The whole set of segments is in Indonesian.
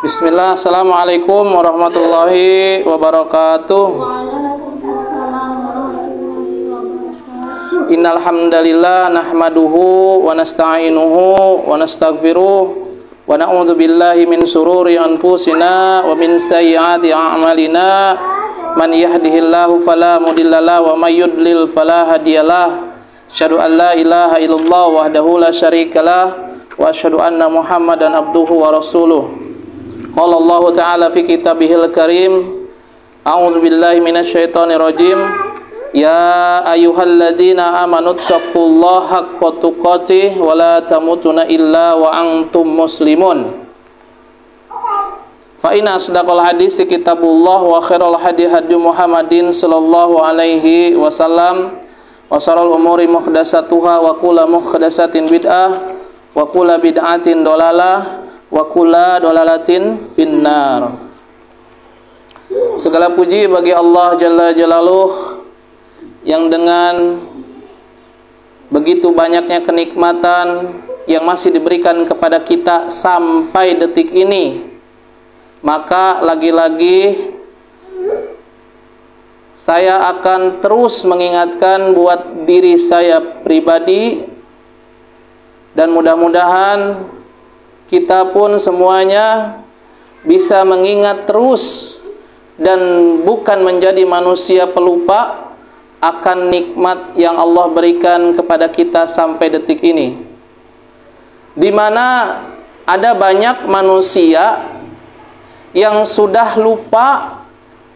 Bismillah, assalamualaikum warahmatullahi wabarakatuh. Innal hamdalillah nahmaduhu wa nasta'inuhu wa nastaghfiruh wa na'udzu billahi min shururi anfusina wa min sayyiati a'malina. Man yahdihillahu fala mudhillalah wa may yudlil fala hadiyalah. Asyhadu an la ilaha illallah wahdahu la syarikalah wa asyhadu anna Muhammadan abduhu wa rasuluh. Qala Allah Ta'ala fi kitabihil karim, a'udzu billahi minasyaitonir rajim. Ya ayyuhalladzina amanu taqullaha haqqa tuqatih wa la tamutunna illa wa antum muslimun. Fa inna asdaqal hadits kitabullah wa khairal hadi hadi Muhammadin sallallahu alaihi wasallam wa syarrul umuri muhdatsatuha wa kullu muhdatsatin bid'ah wa kullu bid'atin dhalalah wa kulla dolalatin finnar. Segala puji bagi Allah Jalla Jalaluh yang dengan begitu banyaknya kenikmatan yang masih diberikan kepada kita sampai detik ini. Maka lagi-lagi saya akan terus mengingatkan buat diri saya pribadi, dan mudah-mudahan kita pun semuanya bisa mengingat terus dan bukan menjadi manusia pelupa akan nikmat yang Allah berikan kepada kita sampai detik ini. Di mana ada banyak manusia yang sudah lupa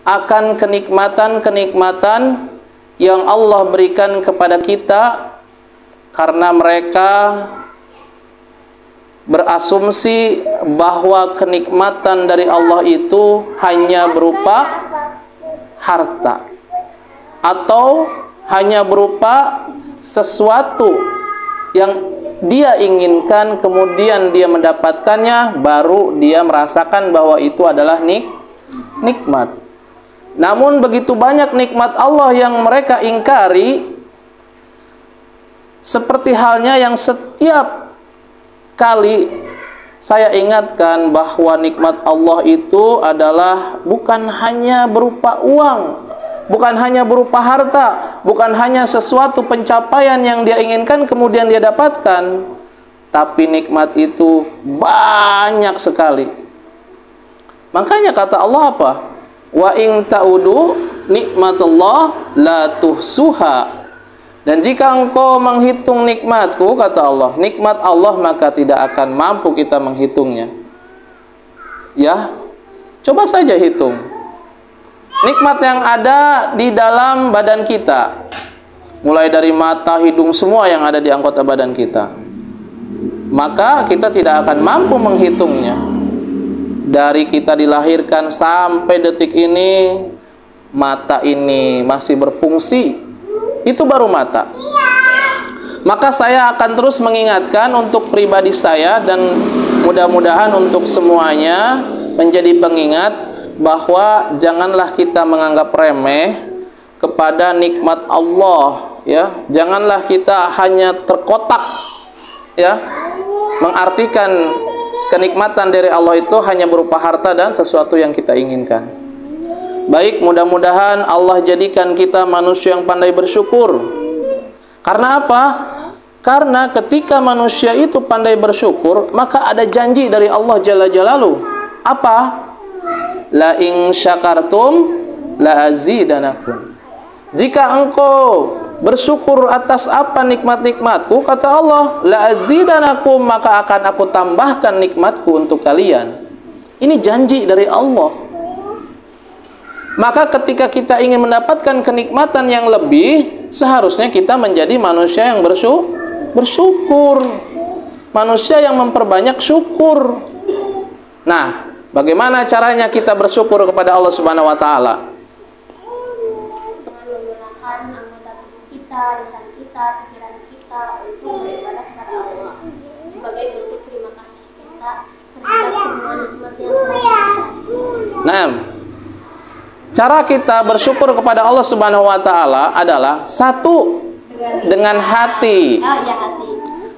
akan kenikmatan-kenikmatan yang Allah berikan kepada kita karena mereka berasumsi bahwa kenikmatan dari Allah itu hanya berupa harta atau hanya berupa sesuatu yang dia inginkan, kemudian dia mendapatkannya, baru dia merasakan bahwa itu adalah nikmat. Namun begitu banyak nikmat Allah yang mereka ingkari, seperti halnya yang setiap kali saya ingatkan bahwa nikmat Allah itu adalah bukan hanya berupa uang, bukan hanya berupa harta, bukan hanya sesuatu pencapaian yang dia inginkan kemudian dia dapatkan, tapi nikmat itu banyak sekali. Makanya kata Allah apa? Wa in ta'udu nikmatullah la tuhsuha. Dan jika engkau menghitung nikmatku, kata Allah, nikmat Allah, maka tidak akan mampu kita menghitungnya. Ya, coba saja hitung nikmat yang ada di dalam badan kita, mulai dari mata, hidung, semua yang ada di anggota badan kita, maka kita tidak akan mampu menghitungnya. Dari kita dilahirkan sampai detik ini, mata ini masih berfungsi. Itu baru mata. Maka saya akan terus mengingatkan untuk pribadi saya, dan mudah-mudahan untuk semuanya menjadi pengingat bahwa janganlah kita menganggap remeh kepada nikmat Allah, ya. Janganlah kita hanya terkotak, ya, mengartikan kenikmatan dari Allah itu hanya berupa harta dan sesuatu yang kita inginkan. Baik, mudah-mudahan Allah jadikan kita manusia yang pandai bersyukur. Karena apa? Karena ketika manusia itu pandai bersyukur, maka ada janji dari Allah Jalla Jalaluh. Apa? La in syakartum la azidanakum. Jika engkau bersyukur atas apa nikmat-nikmatku, kata Allah, la azidanakum, maka akan aku tambahkan nikmatku untuk kalian. Ini janji dari Allah. Maka ketika kita ingin mendapatkan kenikmatan yang lebih, seharusnya kita menjadi manusia yang bersyukur. Manusia yang memperbanyak syukur. Nah, bagaimana caranya kita bersyukur kepada Allah Subhanahu wa taala? Menggunakan anggota tubuh kita, lisan kita, pikiran kita untuk beribadah kepada Allah sebagai bentuk terima kasih kita terhadap semua nikmat yang telah. Nah, cara kita bersyukur kepada Allah Subhanahu wa taala adalah satu, dengan hati.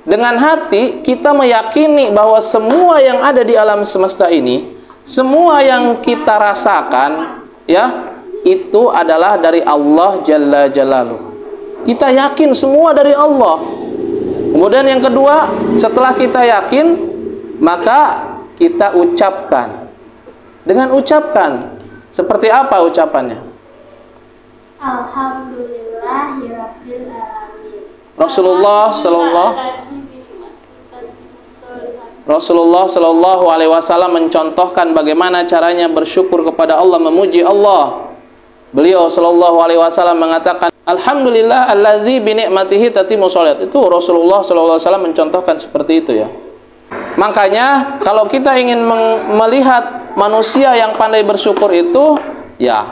Dengan hati kita meyakini bahwa semua yang ada di alam semesta ini Semua yang kita rasakan ya itu adalah dari Allah Jalla Jalaluh. Kita yakin semua dari Allah. Kemudian yang kedua, setelah kita yakin, maka kita ucapkan. Dengan ucapkan, seperti apa ucapannya? Alhamdulillahirabbil alamin. Rasulullah Shallallahu Alaihi Wasallam mencontohkan bagaimana caranya bersyukur kepada Allah, memuji Allah. Beliau Shallallahu Alaihi Wasallam mengatakan, Alhamdulillah alladzi bi ni'matihi tatimmu sholihat. Itu Rasulullah Shallallahu Alaihi Wasallam mencontohkan seperti itu ya. Makanya kalau kita ingin melihat manusia yang pandai bersyukur itu, ya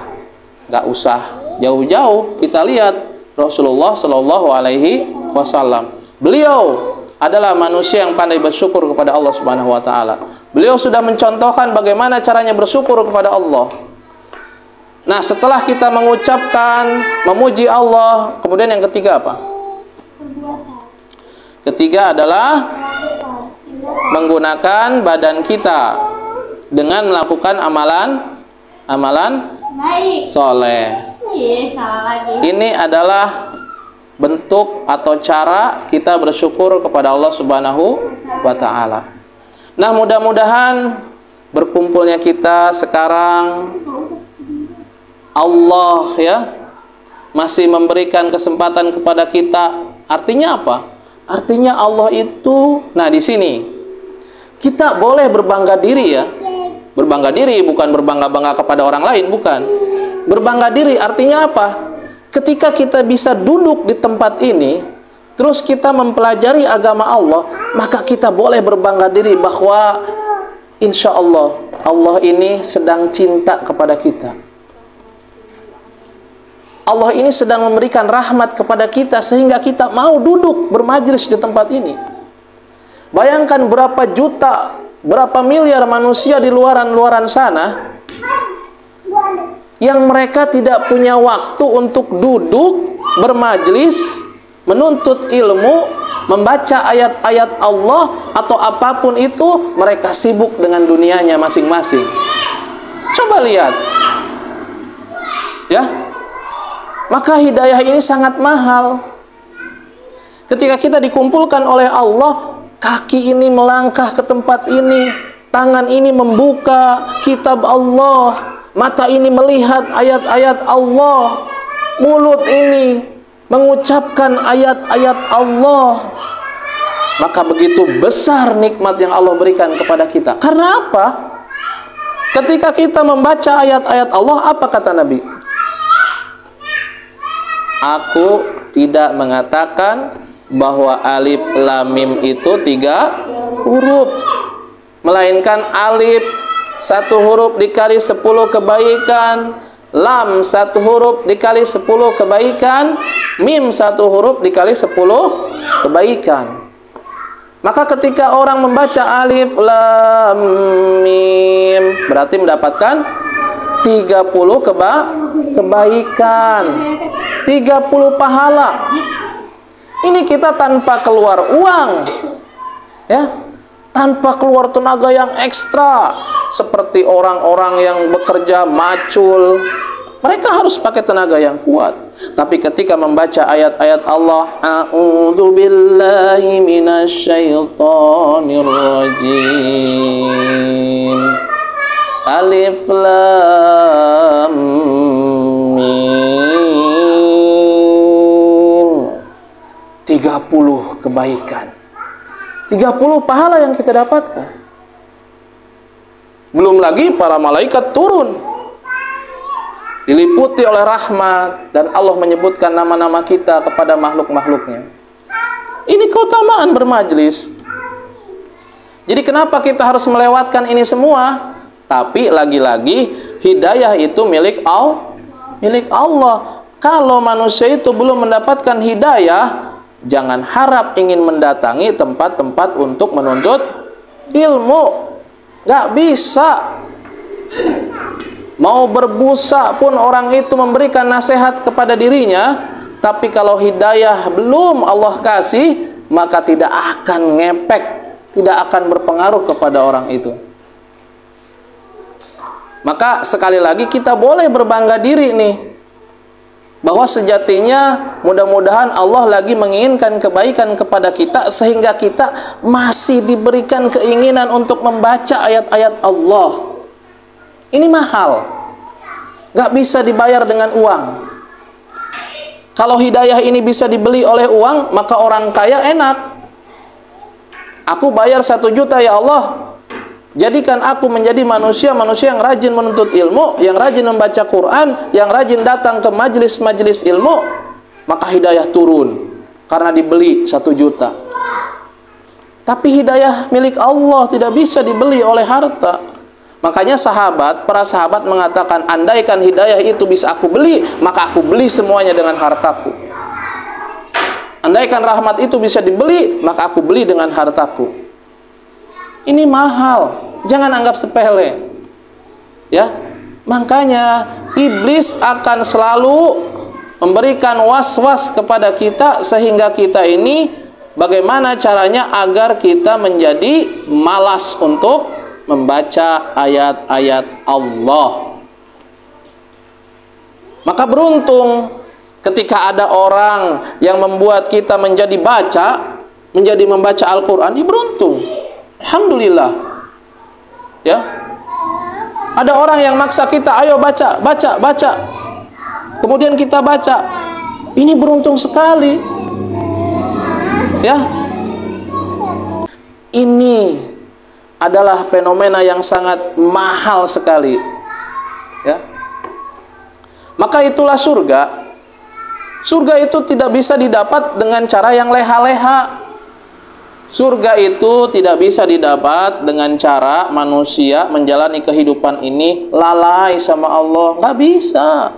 nggak usah jauh-jauh, kita lihat Rasulullah Shallallahu Alaihi Wasallam. Beliau adalah manusia yang pandai bersyukur kepada Allah Subhanahu wa taala. Beliau sudah mencontohkan bagaimana caranya bersyukur kepada Allah. Nah, setelah kita mengucapkan memuji Allah, kemudian yang ketiga apa? Ketiga adalah menggunakan badan kita dengan melakukan amalan Baik. soleh. Salah lagi. Ini adalah bentuk atau cara kita bersyukur kepada Allah Subhanahu wa taala. Nah, mudah-mudahan berkumpulnya kita sekarang Allah ya masih memberikan kesempatan kepada kita. Artinya apa? Artinya Allah itu, nah di sini kita boleh berbangga diri ya. Berbangga diri bukan berbangga-bangga kepada orang lain, bukan. Berbangga diri artinya apa? Ketika kita bisa duduk di tempat ini, terus kita mempelajari agama Allah, maka kita boleh berbangga diri bahwa insya Allah, Allah ini sedang cinta kepada kita. Allah ini sedang memberikan rahmat kepada kita sehingga kita mau duduk bermajlis di tempat ini. Bayangkan berapa juta, berapa miliar manusia di luaran sana yang mereka tidak punya waktu untuk duduk bermajlis, menuntut ilmu, membaca ayat-ayat Allah atau apapun itu, mereka sibuk dengan dunianya masing-masing. Coba lihat ya, maka hidayah ini sangat mahal. Ketika kita dikumpulkan oleh Allah, kaki ini melangkah ke tempat ini, tangan ini membuka kitab Allah, mata ini melihat ayat-ayat Allah, mulut ini mengucapkan ayat-ayat Allah. Maka begitu besar nikmat yang Allah berikan kepada kita. Karena apa? Ketika kita membaca ayat-ayat Allah, apa kata Nabi? Aku tidak mengatakan bahwa alif lam mim itu 3 huruf, melainkan alif 1 huruf dikali 10 kebaikan, lam 1 huruf dikali 10 kebaikan, mim 1 huruf dikali 10 kebaikan. Maka ketika orang membaca alif lam mim, berarti mendapatkan 30 kebaikan, 30 pahala. Ini kita tanpa keluar uang ya, tanpa keluar tenaga yang ekstra seperti orang-orang yang bekerja macul. Mereka harus pakai tenaga yang kuat. Tapi ketika membaca ayat-ayat Allah, a'udzu billahi minasyaitonir rajim, alif lam mim, 30 kebaikan, 30 pahala yang kita dapatkan. Belum lagi para malaikat turun, diliputi oleh rahmat, dan Allah menyebutkan nama-nama kita kepada makhluk-makhluknya. Ini keutamaan bermajlis. Jadi kenapa kita harus melewatkan ini semua? Tapi lagi-lagi hidayah itu milik Allah. Kalau manusia itu belum mendapatkan hidayah, jangan harap ingin mendatangi tempat-tempat untuk menuntut ilmu. Gak bisa. Mau berbusa pun orang itu memberikan nasihat kepada dirinya, tapi kalau hidayah belum Allah kasih, maka tidak akan ngepek, tidak akan berpengaruh kepada orang itu. Maka sekali lagi kita boleh berbangga diri nih, bahwa sejatinya mudah-mudahan Allah lagi menginginkan kebaikan kepada kita, sehingga kita masih diberikan keinginan untuk membaca ayat-ayat Allah. Ini mahal, gak bisa dibayar dengan uang. Kalau hidayah ini bisa dibeli oleh uang, maka orang kaya enak. Aku bayar 1 juta ya Allah, jadikan aku menjadi manusia yang rajin menuntut ilmu, yang rajin membaca Quran, yang rajin datang ke majelis-majelis ilmu, maka hidayah turun karena dibeli 1 juta. Tapi hidayah milik Allah tidak bisa dibeli oleh harta. Makanya para sahabat mengatakan, andaikan hidayah itu bisa aku beli, maka aku beli semuanya dengan hartaku. Andaikan rahmat itu bisa dibeli, maka aku beli dengan hartaku. Ini mahal, jangan anggap sepele. Ya, makanya iblis akan selalu memberikan was-was kepada kita, sehingga kita ini bagaimana caranya agar kita menjadi malas untuk membaca ayat-ayat Allah. Maka beruntung ketika ada orang yang membuat kita menjadi membaca Al-Quran, ya beruntung. Alhamdulillah. Ya. Ada orang yang maksa kita, ayo baca. Kemudian kita baca. Ini beruntung sekali. Ya. Ini adalah fenomena yang sangat mahal sekali. Ya. Maka itulah surga. Surga itu tidak bisa didapat dengan cara yang leha-leha. Surga itu tidak bisa didapat dengan cara manusia menjalani kehidupan ini lalai sama Allah. Nggak bisa.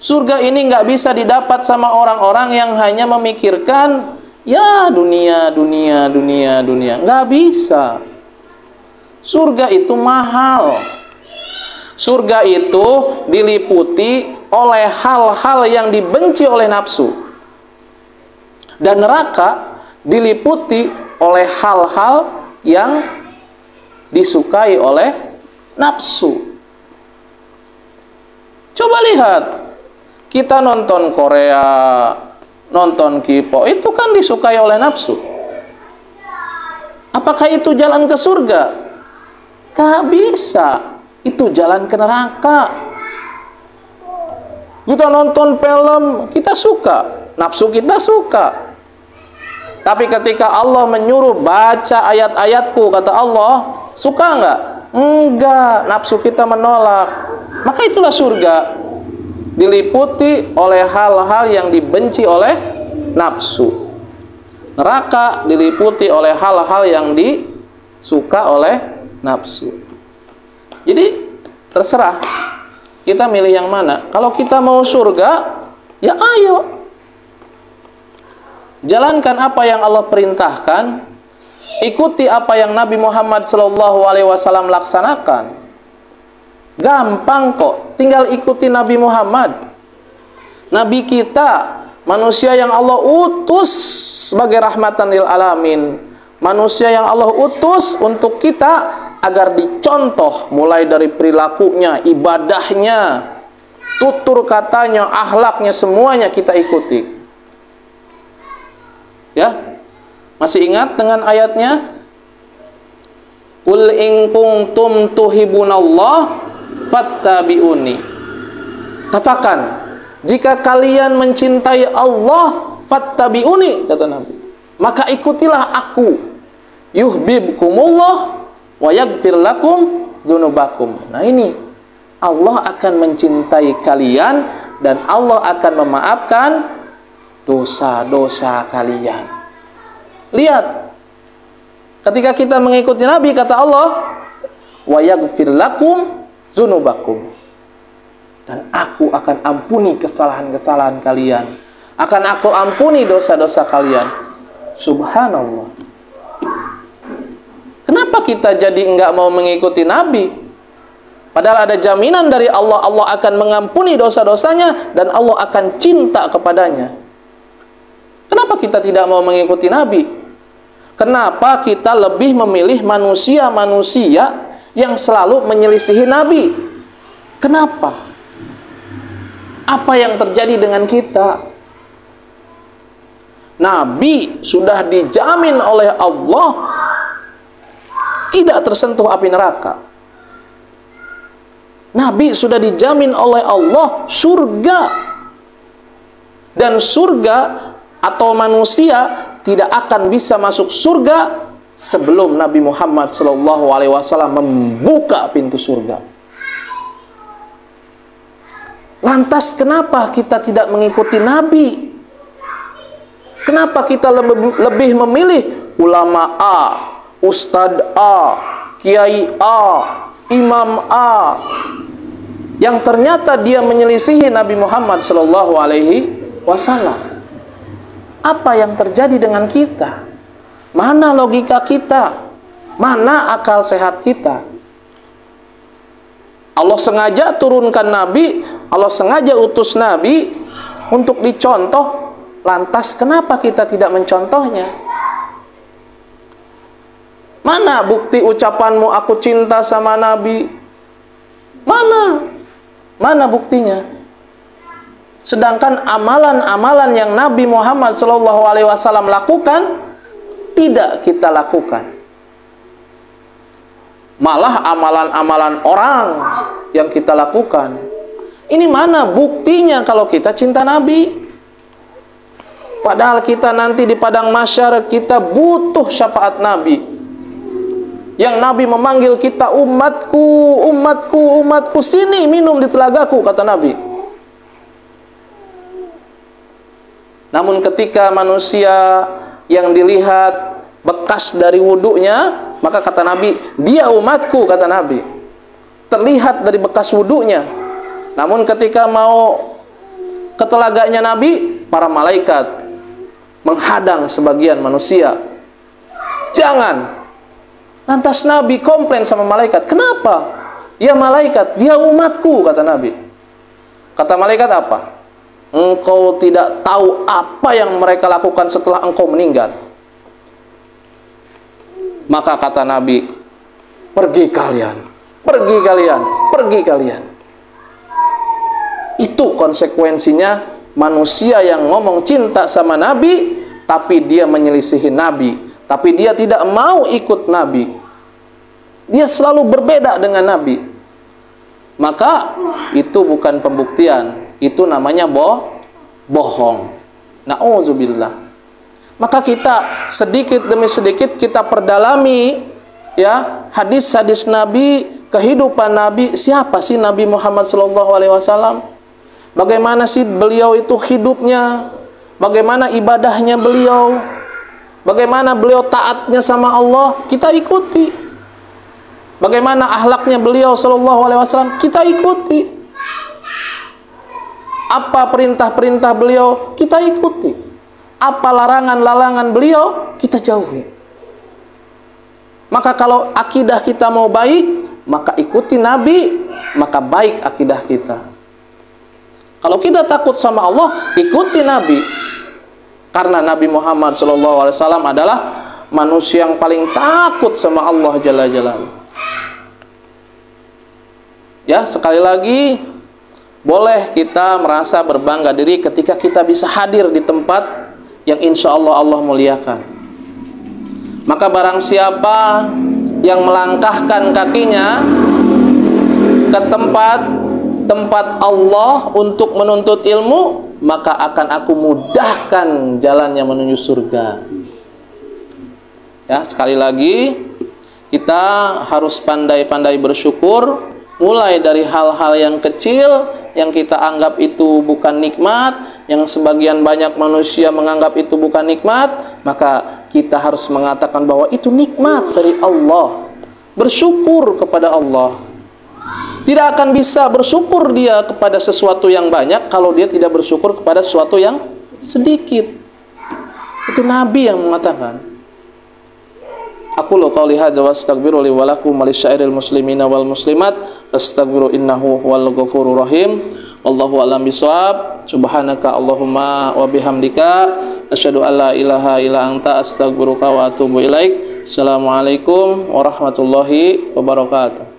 Surga ini nggak bisa didapat sama orang-orang yang hanya memikirkan ya dunia. Nggak bisa. Surga itu mahal. Surga itu diliputi oleh hal-hal yang dibenci oleh nafsu. Dan neraka diliputi oleh hal-hal yang disukai oleh nafsu. Coba lihat, kita nonton Korea, nonton K-pop, itu kan disukai oleh nafsu. Apakah itu jalan ke surga? Gak bisa, itu jalan ke neraka. Kita nonton film, kita suka, nafsu kita suka. Tapi ketika Allah menyuruh baca ayat-ayatku, kata Allah, suka enggak? Enggak, nafsu kita menolak. Maka itulah surga, diliputi oleh hal-hal yang dibenci oleh nafsu. Neraka diliputi oleh hal-hal yang disuka oleh nafsu. Jadi terserah kita milih yang mana. Kalau kita mau surga, ya ayo jalankan apa yang Allah perintahkan, ikuti apa yang Nabi Muhammad SAW laksanakan. Gampang kok, tinggal ikuti Nabi Muhammad. Nabi kita, manusia yang Allah utus sebagai rahmatan lil alamin, manusia yang Allah utus untuk kita agar dicontoh, mulai dari perilakunya, ibadahnya, tutur katanya, akhlaknya, semuanya kita ikuti. Ya, masih ingat dengan ayatnya? Qul in kuntum tuhibunallah fattabi'uni. Katakan, jika kalian mencintai Allah, fattabi'uni, kata Nabi, maka ikutilah aku. Yuhibbukumullah wa yaghfir lakum dzunubakum. Nah ini, Allah akan mencintai kalian dan Allah akan memaafkan dosa-dosa kalian. Lihat, ketika kita mengikuti Nabi, kata Allah, wa yaghfir lakum dzunubakum, dan aku akan ampuni kesalahan-kesalahan kalian, akan aku ampuni dosa-dosa kalian. Subhanallah. Kenapa kita jadi enggak mau mengikuti Nabi? Padahal ada jaminan dari Allah, Allah akan mengampuni dosa-dosanya dan Allah akan cinta kepadanya. Kenapa kita tidak mau mengikuti Nabi? Kenapa kita lebih memilih manusia-manusia yang selalu menyelisihi Nabi. Kenapa? Apa yang terjadi dengan kita? Nabi sudah dijamin oleh Allah tidak tersentuh api neraka. Nabi sudah dijamin oleh Allah surga. Dan surga atau manusia tidak akan bisa masuk surga sebelum Nabi Muhammad SAW membuka pintu surga. Lantas kenapa kita tidak mengikuti Nabi? Kenapa kita lebih memilih ulama A, ustadz A, kiai A, imam A, yang ternyata dia menyelisihi Nabi Muhammad SAW? Apa yang terjadi dengan kita? Mana logika kita? Mana akal sehat kita? Allah sengaja turunkan Nabi, Allah sengaja utus Nabi untuk dicontoh. Lantas kenapa kita tidak mencontohnya? Mana bukti ucapanmu aku cinta sama Nabi? Mana? Mana buktinya? Sedangkan amalan-amalan yang Nabi Muhammad SAW lakukan tidak kita lakukan. Malah amalan-amalan orang yang kita lakukan. Ini mana buktinya kalau kita cinta Nabi? Padahal kita nanti di padang mahsyar kita butuh syafaat Nabi. Yang Nabi memanggil kita, umatku, umatku, umatku, sini minum di telagaku, kata Nabi. Namun ketika manusia yang dilihat bekas dari wudunya, maka kata Nabi, dia umatku, kata Nabi. Terlihat dari bekas wudunya. Namun ketika mau ke telaganya Nabi, para malaikat menghadang sebagian manusia. Jangan. Lantas Nabi komplain sama malaikat. Kenapa? Ya malaikat, dia umatku, kata Nabi. Kata malaikat apa? Engkau tidak tahu apa yang mereka lakukan setelah engkau meninggal. Maka kata Nabi, pergi kalian, pergi kalian, pergi kalian. Itu konsekuensinya manusia yang ngomong cinta sama Nabi, tapi dia menyelisihi Nabi, tapi dia tidak mau ikut Nabi. Dia selalu berbeda dengan Nabi. Maka itu bukan pembuktian, itu namanya bohong. Na'udzubillah. Maka kita sedikit demi sedikit kita perdalami ya hadis-hadis Nabi, kehidupan Nabi. Siapa sih Nabi Muhammad SAW? Bagaimana sih beliau itu hidupnya? Bagaimana ibadahnya beliau? Bagaimana beliau taatnya sama Allah? Kita ikuti. Bagaimana akhlaknya beliau SAW? Kita ikuti. Apa perintah-perintah beliau? Kita ikuti. Apa larangan-larangan beliau? Kita jauhi. Maka kalau akidah kita mau baik, maka ikuti Nabi, maka baik akidah kita. Kalau kita takut sama Allah, ikuti Nabi. Karena Nabi Muhammad SAW adalah manusia yang paling takut sama Allah Jalla Jalaluhu. Ya, sekali lagi, boleh kita merasa berbangga diri ketika kita bisa hadir di tempat yang insya Allah Allah muliakan. Maka barang siapa yang melangkahkan kakinya ke tempat Allah untuk menuntut ilmu, maka akan aku mudahkan jalannya menuju surga. Ya, sekali lagi kita harus pandai-pandai bersyukur, mulai dari hal-hal yang kecil yang kita anggap itu bukan nikmat, yang sebagian banyak manusia menganggap itu bukan nikmat, maka kita harus mengatakan bahwa itu nikmat dari Allah. Bersyukur kepada Allah. Tidak akan bisa bersyukur dia kepada sesuatu yang banyak kalau dia tidak bersyukur kepada sesuatu yang sedikit. Itu Nabi yang mengatakan. Aku qouli hadza wa astaghfiru li wa lakum wa lisyairil muslimina wal muslimat astaghfiru innahu huwal ghafurur rahim. Wallahu a'lam bishawab. Subhanaka Allahumma wa bihamdika asyhadu an la ilaha illa anta astaghfiruka wa atubu ilaik. Assalamualaikum warahmatullahi wabarakatuh.